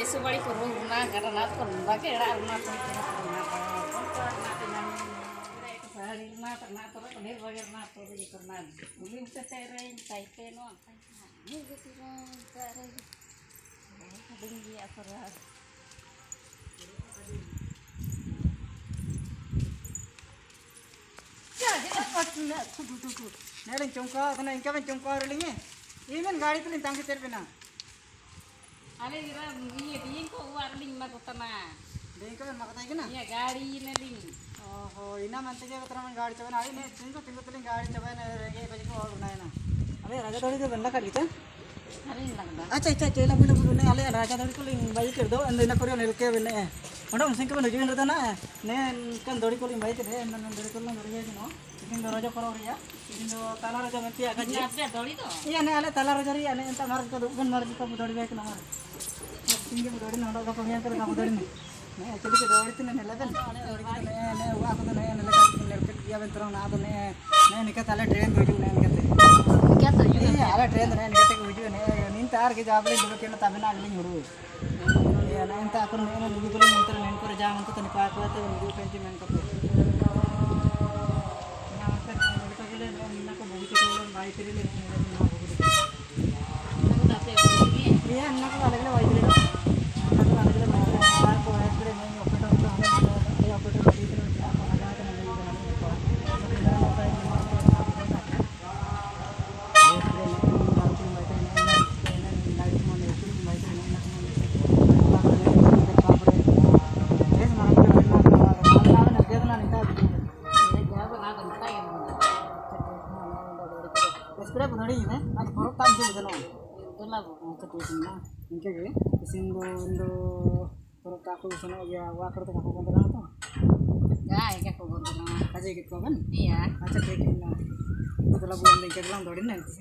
Isu balik ke rumah karena aku pakai rumah hari rumah pernah tuh kembali bagi rumah tuh di pernah beli tereng taite no ini gitu dong tereng tinggi apa lah ya kita pasti nak kudu nering congkak kena ingkap congkak relingnya ini kan गाड़ी तो नहीं तांगे तेरे पे ना अरे इरा ये दिन को वारलिंग मा कोतना दिन को मा कोता ना ये गाड़ी ने लिंग ओहो इना मनते के कोतना मन गाड़ी चबन आड़ी ने तिंको तिंको गाड़ी चबन ये बजे को और बनाए ना अबे राजा थोड़ी तो बंदा कर लेता अरे लगदा अच्छा अच्छा चला बुला बुला अले राजा थोड़ी को लिंग बाई कर दो अंदर ना करियो नेल के बने ओंडो मसिन के बन जुइन रहता ना ने कन दौड़ी को लिंग बाई के रे नन दौड़ी को लंग रिया नो इकिन राजा करो रिया इकिन ताला राजा मती आका जी आपसे दौड़ी तो ये ने अले ताला राजा रिया ने अंत मार को बन मार को दौड़ी बाई के ना tinggi dori nado ka pangyan kar kamu dori ne actually ke dori tine ne level dori ke ne wa ko ne ne ka ne ke dia bentar na do ne ne ka tala train doju ne ne kate kya to ju ne ala train ne ne kate uju ne nin tar ke jable do ke na tabena ali huru ya na enta akon ne ne gulu mentar ne ko ja man to tani pa ko te ne penji men ko na कर ne ka gele ne ko bohi ke ko bai tiri le ne na date ये अन्ना को अलग अलग white लेगा अन्ना को अलग अलग white लेगा यार को ऐड करे नहीं ऑपरेटर तो हमें ये ऑपरेटर को दीजिए तो आप आ जाते हैं नहीं बनाने को मेरा होता है इनके सिंधु इंदु परत aku sono ya wakar to aku kontra to ya ya aku kontra aja gitu kan iya aja kayak gini itu lagu yang dikelang dorin nanti